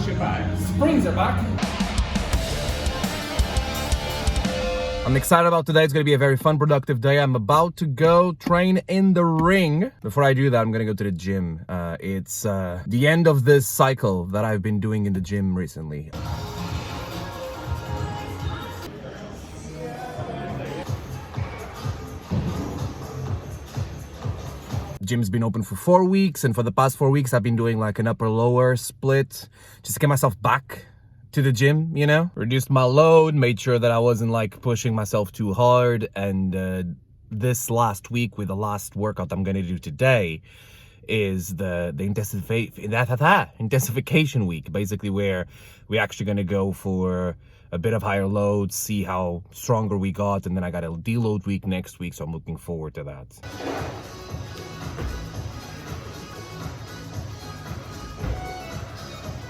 push it back. Springs are back. I'm excited about today. It's going to be a very fun, productive day. I'm about to go train in the ring. Before I do that, I'm going to go to the gym. It's the end of this cycle that I've been doing in the gym recently. The gym's been open for 4 weeks, and for the past 4 weeks, I've been doing like an upper-lower split just to get myself back to the gym, you know, reduced my load, made sure that I wasn't like pushing myself too hard. And this last week, with the last workout I'm gonna do today, is the intensification week, basically, where we're actually gonna go for a bit of higher load, see how stronger we got, and then I got a deload week next week, so I'm looking forward to that.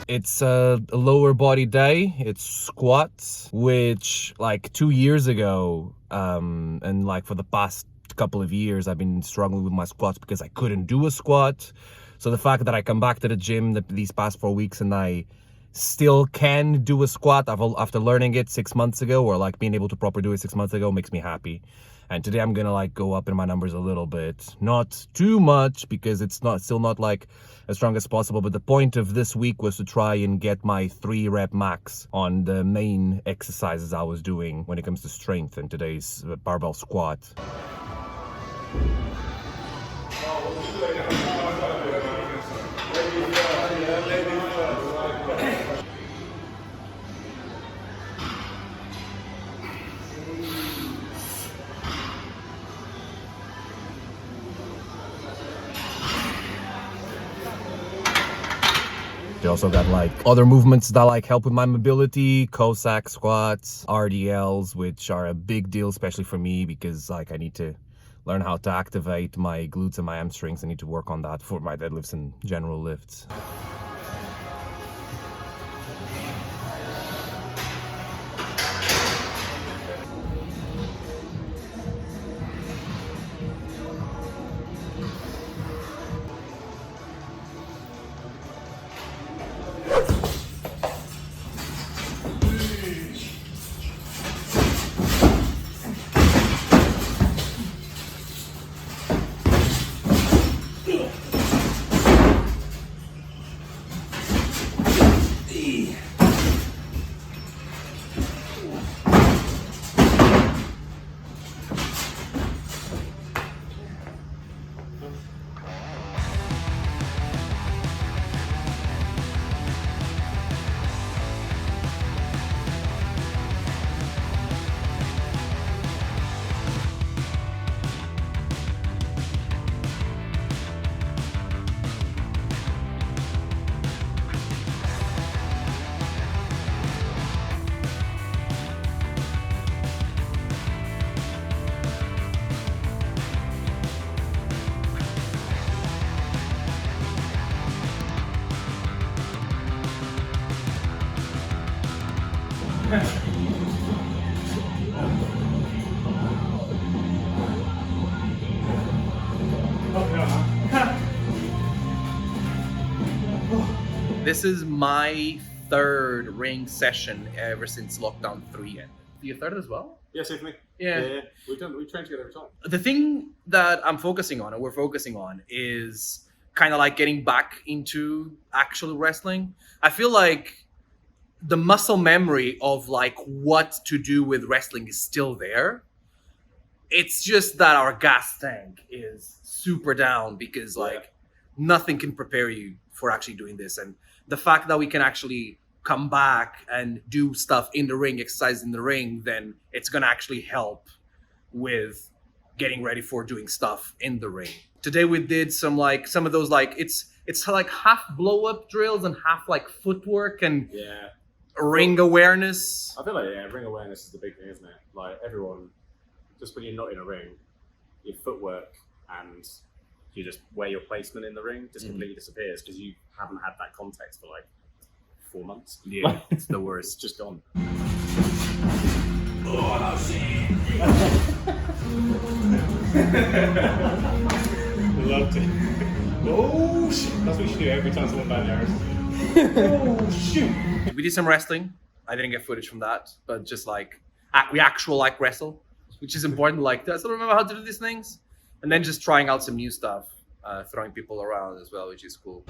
It's a lower body day. It's squats, which like 2 years ago, and like for the past couple of years, I've been struggling with my squats because I couldn't do a squat. So the fact that I come back to the gym these past 4 weeks and I still can do a squat after learning it 6 months ago, or like being able to properly do it 6 months ago, makes me happy. And today I'm gonna like go up in my numbers a little bit, not too much because it's still not like as strong as possible. But the point of this week was to try and get my 3 rep max on the main exercises I was doing when it comes to strength, and today's barbell squat. They also got like other movements that like help with my mobility, Cossack squats, RDLs, which are a big deal, especially for me, because like I need to learn how to activate my glutes and my hamstrings. I need to work on that for my deadlifts and general lifts. This is my 3rd ring session ever since lockdown 3 ended. Your 3rd as well? Yeah, same for me. Yeah. We train together every time. The thing that I'm focusing on, and we're focusing on, is kind of like getting back into actual wrestling. I feel like the muscle memory of like what to do with wrestling is still there. It's just that our gas tank is super down because like nothing can prepare you for actually doing this. And the fact that we can actually come back and do stuff in the ring, exercise in the ring, then it's going to actually help with getting ready for doing stuff in the ring. Today we did some of those like it's like half blow up drills and half like footwork and ring awareness. I feel like ring awareness is the big thing, isn't it? Like everyone, just when you're not in a ring, your footwork and you just where your placement in the ring just completely disappears because you haven't had that context for like 4 months. Yeah, it's the worst. It's just gone. Oh, shit. Loved it. Oh shit. That's what you should do every time someone bad arrows. Oh shoot! We did some wrestling. I didn't get footage from that, but just like we actual like wrestle, which is important. Like I still remember how to do these things, and then just trying out some new stuff, throwing people around as well, which is cool.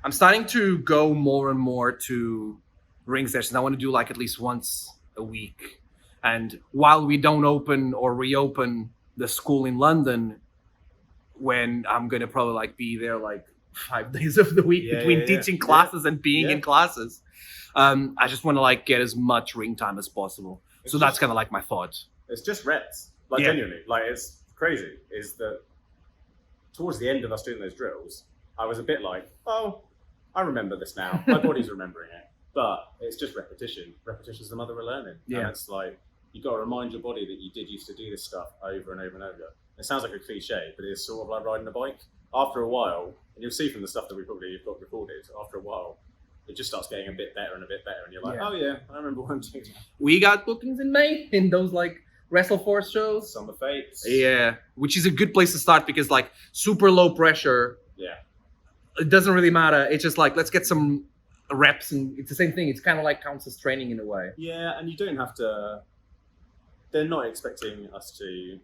I'm starting to go more and more to ring sessions. I want to do like at least once a week. And while we don't open or reopen the school in London, when I'm gonna probably like be there like 5 days of the week between teaching classes and being in classes, I just want to like get as much ring time as possible. So that's kind of like my thought. It's just reps, like genuinely, like it's crazy. Is that towards the end of us doing those drills, I was a bit like, oh, I remember this now. My body's remembering it, but it's just repetition. Repetition's the mother of learning. Yeah, and it's like you got to remind your body that you did used to do this stuff over and over and over. It sounds like a cliche, but it's sort of like riding a bike. After a while, and you'll see from the stuff that we probably have got recorded, after a while, it just starts getting a bit better and a bit better. And you're like, oh yeah, I remember one doing that. We got bookings in May in those like WrestleForce shows. Summer Fates. Yeah, which is a good place to start because like super low pressure. Yeah. It doesn't really matter. It's just like, let's get some reps, and it's the same thing. It's kind of like counts as training in a way. Yeah, and you don't have to, they're not expecting us to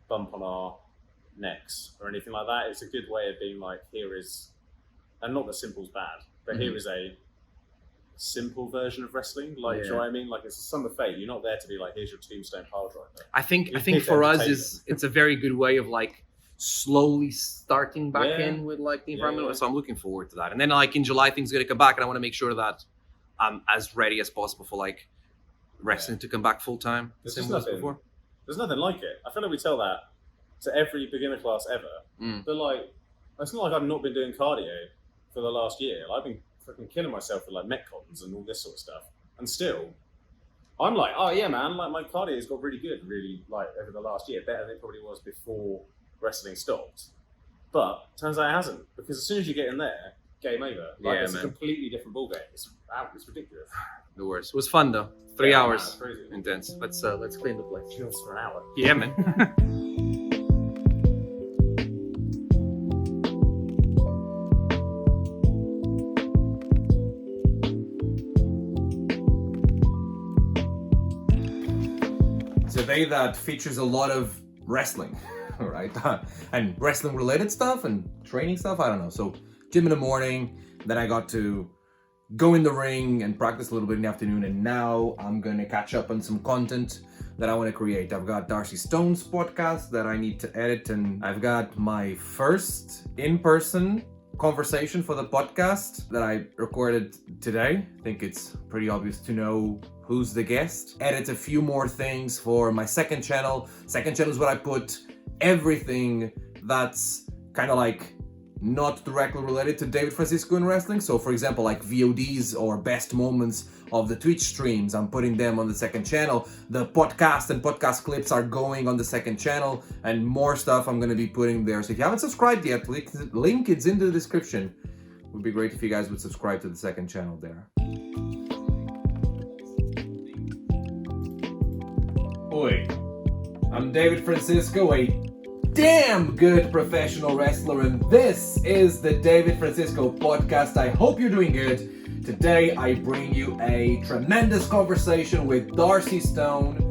bump on our necks or anything like that. It's a good way of being like, here is, and not that simple's bad, but here is a simple version of wrestling. Like, do you know what I mean? Like, it's a Summer Fate. You're not there to be like, here's your tombstone pile driver. I think for us it's a very good way of like slowly starting back in with like the environment. So I'm looking forward to that. And then like in July things are gonna come back, and I want to make sure that I'm as ready as possible for like wrestling to come back full time. There's nothing like it. I feel like we tell that to every beginner class ever. But like, it's not like I've not been doing cardio for the last year. Like, I've been fucking killing myself with like metcons and all this sort of stuff, and still I'm like, oh yeah, man, like my cardio's got really good, really, like over the last year, better than it probably was before wrestling stopped. But turns out it hasn't, because as soon as you get in there, game over. Like, it's a completely different ballgame. It's ridiculous. The worst. It was fun though. 3 hours, intense. Let's clean the place. Chills for an hour. Yeah, man. It's a day that features a lot of wrestling, right? And wrestling related stuff and training stuff, I don't know. So gym in the morning, then I got to go in the ring and practice a little bit in the afternoon, and now I'm gonna catch up on some content that I want to create. I've got Darcy Stone's podcast that I need to edit, and I've got my first in-person conversation for the podcast that I recorded today. I think it's pretty obvious to know who's the guest. Edit a few more things for my second channel. Second channel is what I put everything that's kind of like not directly related to David Francisco in wrestling. So for example, like VODs or best moments of the Twitch streams, I'm putting them on the second channel. The podcast and podcast clips are going on the second channel, and more stuff I'm going to be putting there. So if you haven't subscribed yet, link is in the description. It would be great if you guys would subscribe to the second channel there. Oi, I'm David Francisco, a damn good professional wrestler, and this is the David Francisco podcast. I hope you're doing good. Today I bring you a tremendous conversation with Darcy Stone.